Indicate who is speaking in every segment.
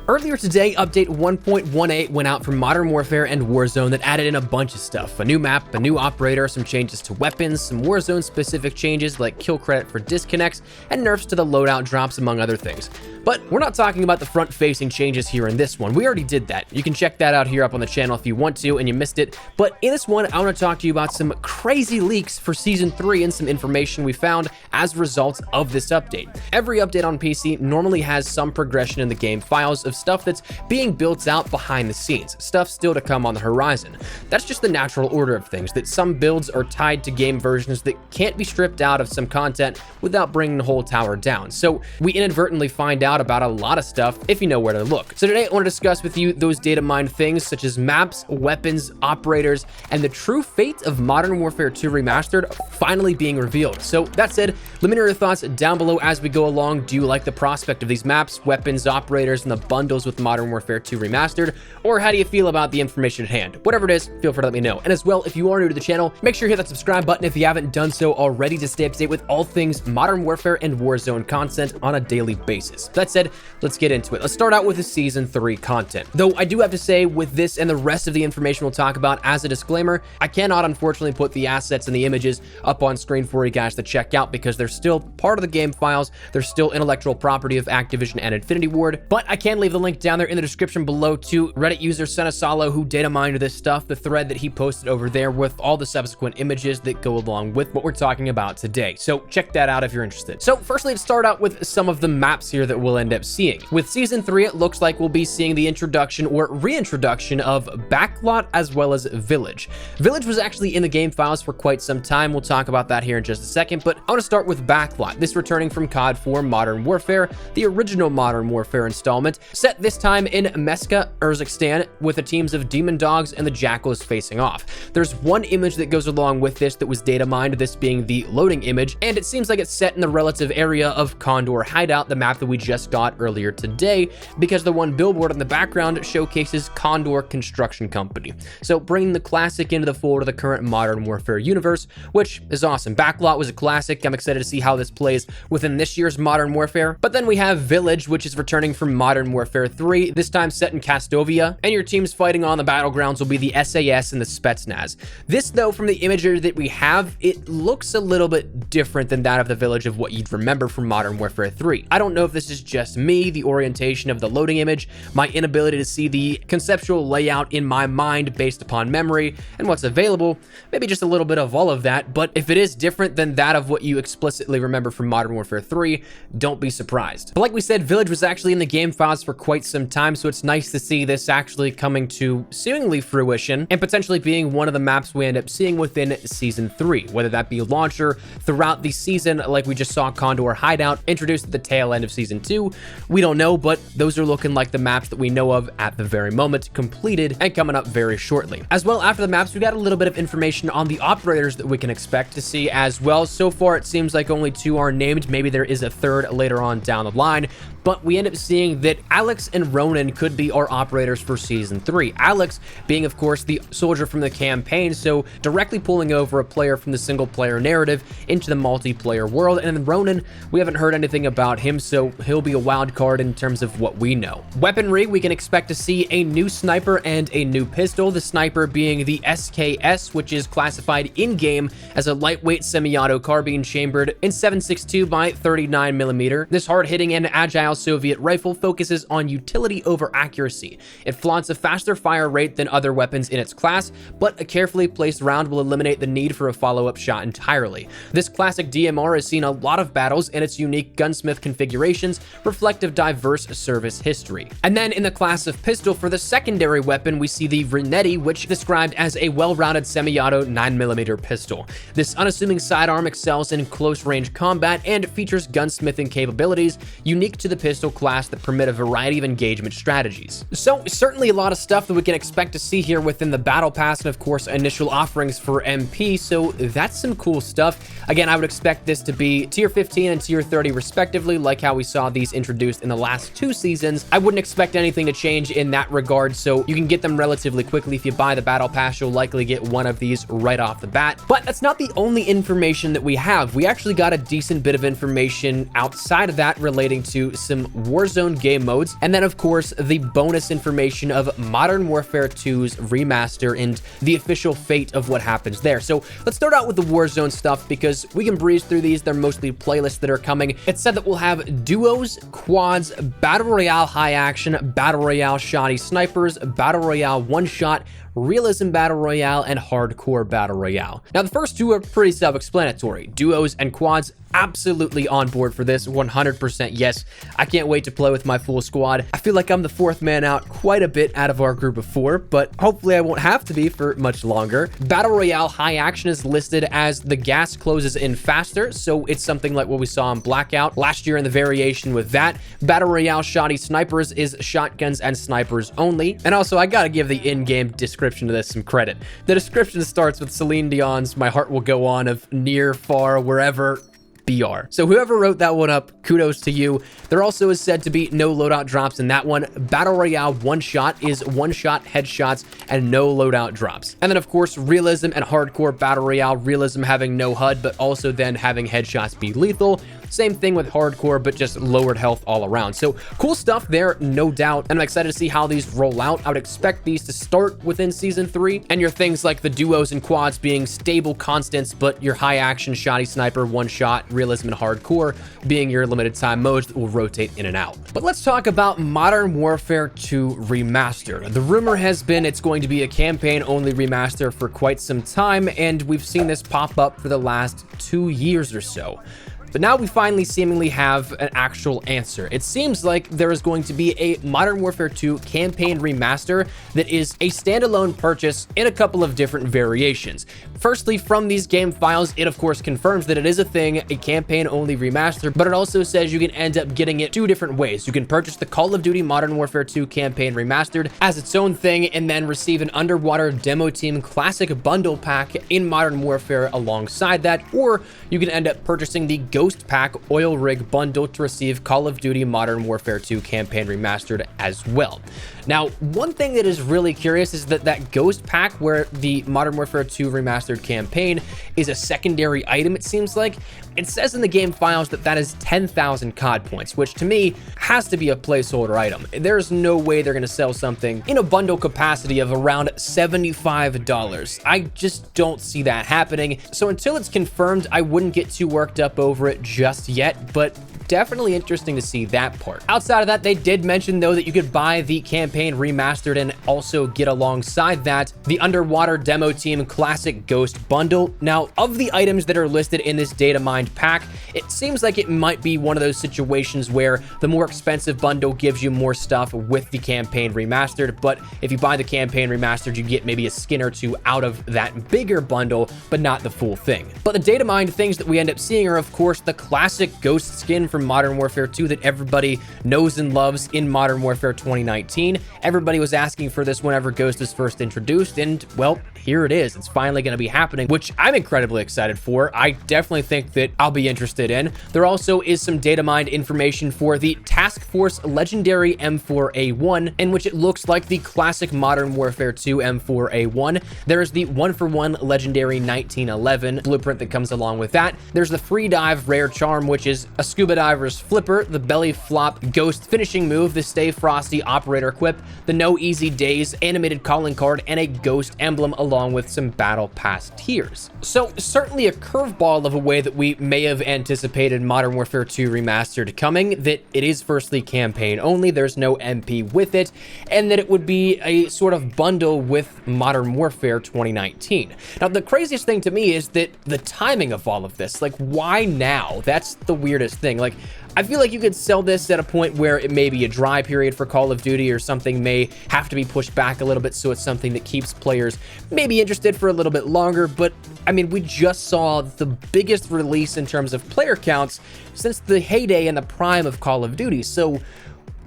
Speaker 1: Earlier today, update 1.18 went out from Modern Warfare and Warzone that added in a bunch of stuff. A new map, a new operator, some changes to weapons, some Warzone specific changes like kill credit for disconnects, and nerfs to the loadout drops, among other things. But we're not talking about the front-facing changes here in this one. We already did that. You can check that out here up on the channel if you want to and you missed it. But in this one, I want to talk to you about some crazy leaks for Season 3 and some information we found as a result of this update. Every update on PC normally has some progression in the game files of stuff that's being built out behind the scenes, stuff still to come on the horizon. That's just the natural order of things, that some builds are tied to game versions that can't be stripped out of some content without bringing the whole tower down. So we inadvertently find out about a lot of stuff if you know where to look. So today I want to discuss with you those data mined things such as maps, weapons, operators, and the true fate of Modern Warfare 2 Remastered finally being revealed. So that said, let me know your thoughts down below as we go along. Do you like the prospect of these maps, weapons, operators, and the bundles with Modern Warfare 2 Remastered? Or how do you feel about the information at hand? Whatever it is, feel free to let me know. And as well, if you are new to the channel, make sure you hit that subscribe button if you haven't done so already to stay up to date with all things Modern Warfare and Warzone content on a daily basis. That said, let's get into it. Let's start out with the Season 3 content. Though I do have to say, with this and the rest of the information we'll talk about, as a disclaimer, I cannot unfortunately put the assets and the images up on screen for you guys to check out because they're still part of the game files. They're still intellectual property of Activision and Infinity Ward, but I can leave the link down there in the description below to Reddit user Senesalo, who data mined this stuff, the thread that he posted over there with all the subsequent images that go along with what we're talking about today. So check that out if you're interested. So firstly, to start out with some of the maps here that we'll end up seeing. With Season 3, it looks like we'll be seeing the introduction or reintroduction of Backlot as well as Village. Village was actually in the game files for quite some time. We'll talk about that here in just a second, but I want to start with Backlot. This returning from COD 4 Modern Warfare, the original Modern Warfare installment, set this time in Meska, Urzikstan, with the teams of Demon Dogs and the Jackals facing off. There's one image that goes along with this that was data mined, this being the loading image, and it seems like it's set in the relative area of Condor Hideout, the map that we just got earlier today, because the one billboard in the background showcases Condor Construction Company. So bringing the classic into the fold of the current Modern Warfare universe, which is awesome. Backlot was a classic. I'm excited to see how this plays within this year's Modern Warfare. But then we have Village, which is returning from Modern Warfare 3, this time set in Kastovia, and your teams fighting on the battlegrounds will be the SAS and the Spetsnaz. This, though, from the imagery that we have, it looks a little bit different than that of the Village of what you'd remember from Modern Warfare 3. I don't know if this is just me, the orientation of the loading image, my inability to see the conceptual layout in my mind based upon memory and what's available, maybe just a little bit of all of that. But if it is different than that of what you explicitly remember from Modern Warfare 3, don't be surprised. But like we said, Village was actually in the game files for quite some time, so it's nice to see this actually coming to seemingly fruition and potentially being one of the maps we end up seeing within Season 3, whether that be launcher throughout the season, like we just saw Condor Hideout introduced at the tail end of Season 2. We don't know, but those are looking like the maps that we know of at the very moment, completed and coming up very shortly. As well, after the maps, we got a little bit of information on the operators that we can expect to see as well. So far, it seems like only 2 are named. Maybe there is a third later on down the line, but we end up seeing that Alex and Ronan could be our operators for Season 3. Alex being, of course, the soldier from the campaign, so directly pulling over a player from the single-player narrative into the multiplayer world. And then Ronan, we haven't heard anything about him, so he'll be a wild card in terms of what we know. Weaponry, we can expect to see a new sniper and a new pistol, the sniper being the SKS, which is classified in-game as a lightweight semi-auto carbine chambered in 7.62 by 39mm. This hard-hitting and agile Soviet rifle focuses on utility over accuracy. It flaunts a faster fire rate than other weapons in its class, but a carefully placed round will eliminate the need for a follow-up shot entirely. This classic DMR has seen a lot of battles, and its unique gunsmith configurations reflect a diverse service history. And then in the class of pistol, for the secondary weapon, we see the Renetti, which is described as a well-rounded semi-auto 9mm pistol. This unassuming sidearm excels in close-range combat and features gunsmithing capabilities unique to the pistol class that permit a variety of engagement strategies. So certainly a lot of stuff that we can expect to see here within the battle pass, and of course initial offerings for MP, so that's some cool stuff. Again, I would expect this to be tier 15 and tier 30 respectively, like how we saw these introduced in the last 2 seasons. I wouldn't expect anything to change in that regard, so you can get them relatively quickly. If you buy the battle pass, you'll likely get one of these right off the bat. But that's not the only information that we have. We actually got a decent bit of information outside of that relating to some Warzone game modes, and then of course the bonus information of Modern Warfare 2's remaster and the official fate of what happens there. So let's start out with the Warzone stuff because we can breeze through these. They're mostly playlists that are coming. It said that we'll have duos, quads, battle royale high action, battle royale shoddy snipers, battle royale one shot, realism battle royale, and hardcore battle royale. Now the first two are pretty self-explanatory. Duos and quads, absolutely on board for this, 100% yes. I can't wait to play with my full squad. I feel like I'm the fourth man out quite a bit out of our group of 4, but hopefully I won't have to be for much longer. Battle royale high action is listed as the gas closes in faster, so it's something like what we saw in Blackout last year in the variation with that. Battle royale shoddy snipers is shotguns and snipers only. And also I gotta give the in-game description of this some credit. The description starts with Celine Dion's "My Heart Will Go On" of near, far, wherever, BR. So whoever wrote that one up, kudos to you. There also is said to be no loadout drops in that one. Battle Royale one shot is one shot headshots and no loadout drops. And then of course, realism and hardcore battle royale, realism having no HUD, but also then having headshots be lethal. Same thing with hardcore, but just lowered health all around. So cool stuff there, no doubt. And I'm excited to see how these roll out. I would expect these to start within season 3, and your things like the duos and quads being stable constants, but your high action shoddy sniper, one shot, realism, and hardcore being your limited time modes that will rotate in and out. But let's talk about Modern Warfare 2 Remastered. The rumor has been it's going to be a campaign only remaster for quite some time, and we've seen this pop up for the last 2 years or so. But now we finally seemingly have an actual answer. It seems like there is going to be a Modern Warfare 2 campaign remaster that is a standalone purchase in a couple of different variations. Firstly, from these game files, it of course confirms that it is a thing, a campaign-only remaster, but it also says you can end up getting it 2 different ways. You can purchase the Call of Duty Modern Warfare 2 campaign remastered as its own thing and then receive an Underwater Demo Team Classic Bundle Pack in Modern Warfare alongside that, or you can end up purchasing the Ghost Pack Oil Rig Bundle to receive Call of Duty Modern Warfare 2 campaign remastered as well. Now, one thing that is really curious is that Ghost Pack, where the Modern Warfare 2 remastered campaign is a secondary item, it seems like. It says in the game files that that is 10,000 COD points, which to me has to be a placeholder item. There's no way they're going to sell something in a bundle capacity of around $75. I just don't see that happening. So until it's confirmed, I wouldn't get too worked up over it just yet, but definitely interesting to see that part. Outside of that, they did mention though that you could buy the campaign remastered and also get alongside that the Underwater Demo Team Classic Ghost Bundle. Now, of the items that are listed in this data mined pack, it seems like it might be one of those situations where the more expensive bundle gives you more stuff with the campaign remastered, but if you buy the campaign remastered, you get maybe a skin or 2 out of that bigger bundle, but not the full thing. But the data mined things that we end up seeing are of course the classic Ghost skin from Modern Warfare 2 that everybody knows and loves in Modern Warfare 2019. Everybody was asking for this whenever Ghost was first introduced, and well, here it is. It's finally going to be happening, which I'm incredibly excited for. I definitely think that I'll be interested in. There also is some data mined information for the Task Force Legendary M4A1, in which it looks like the classic Modern Warfare 2 M4A1. There is the 1-for-1 Legendary 1911 blueprint that comes along with that. There's the Free Dive Rare Charm, which is a scuba diver's flipper, the belly flop Ghost finishing move, the Stay Frosty operator equip, the No Easy Days animated calling card, and a Ghost emblem along with some battle pass tiers. So certainly a curveball of a way that we may have anticipated Modern Warfare 2 Remastered coming, that it is firstly campaign only, there's no MP with it, and that it would be a sort of bundle with Modern Warfare 2019. Now the craziest thing to me is that the timing of all of this, like why now? That's the weirdest thing. Like I feel like you could sell this at a point where it may be a dry period for Call of Duty or something may have to be pushed back a little bit, so it's something that keeps players maybe interested for a little bit longer. But I mean, we just saw the biggest release in terms of player counts since the heyday and the prime of Call of Duty, so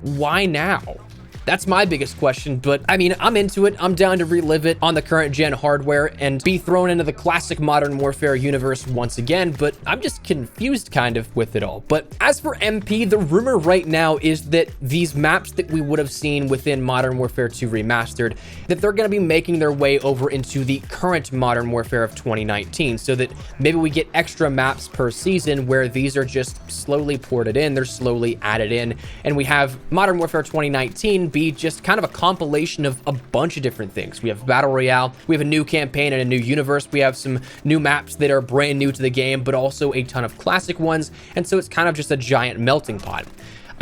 Speaker 1: why now? That's my biggest question, but I mean, I'm into it. I'm down to relive it on the current gen hardware and be thrown into the classic Modern Warfare universe once again, but I'm just confused kind of with it all. But as for MP, the rumor right now is that these maps that we would have seen within Modern Warfare 2 Remastered, that they're going to be making their way over into the current Modern Warfare of 2019, so that maybe we get extra maps per season where these are just slowly ported in, they're slowly added in, and we have Modern Warfare 2019 be just kind of a compilation of a bunch of different things. We have Battle Royale, we have a new campaign and a new universe, we have some new maps that are brand new to the game, but also a ton of classic ones, and so it's kind of just a giant melting pot.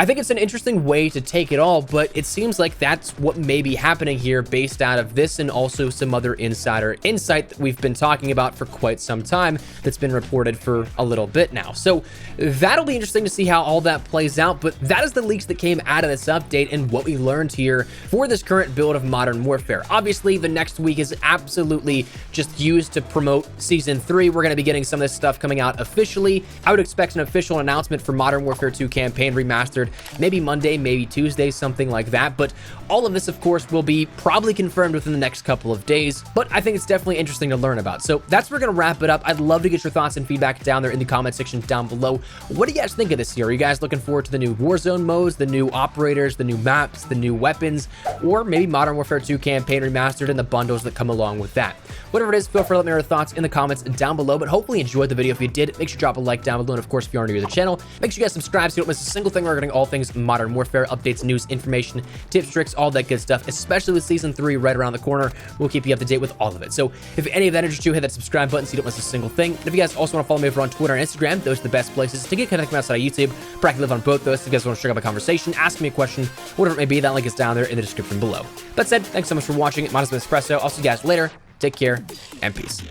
Speaker 1: I think it's an interesting way to take it all, but it seems like that's what may be happening here based out of this and also some other insider insight that we've been talking about for quite some time that's been reported for a little bit now. So that'll be interesting to see how all that plays out, but that is the leaks that came out of this update and what we learned here for this current build of Modern Warfare. Obviously, the next week is absolutely just used to promote Season 3. We're going to be getting some of this stuff coming out officially. I would expect an official announcement for Modern Warfare 2 Campaign Remastered maybe Monday, maybe Tuesday, something like that. But all of this, of course, will be probably confirmed within the next couple of days. But I think it's definitely interesting to learn about. So that's where we're going to wrap it up. I'd love to get your thoughts and feedback down there in the comment section down below. What do you guys think of this year? Are you guys looking forward to the new Warzone modes, the new operators, the new maps, the new weapons, or maybe Modern Warfare 2 Campaign Remastered and the bundles that come along with that? Whatever it is, feel free to let me know your thoughts in the comments down below. But hopefully you enjoyed the video. If you did, make sure to drop a like down below. And of course, if you are new to the channel, make sure you guys subscribe so you don't miss a single thing regarding all things Modern Warfare, updates, news, information, tips, tricks, all that good stuff, especially with Season 3 right around the corner. We'll keep you up to date with all of it. So if any of that interests you, hit that subscribe button so you don't miss a single thing. And if you guys also want to follow me over on Twitter and Instagram, those are the best places to get connected outside of YouTube. I live on both those. If you guys want to strike up a conversation, ask me a question, whatever it may be, that link is down there in the description below. That said, thanks so much for watching. My name is Espresso. I'll see you guys later. Take care and peace.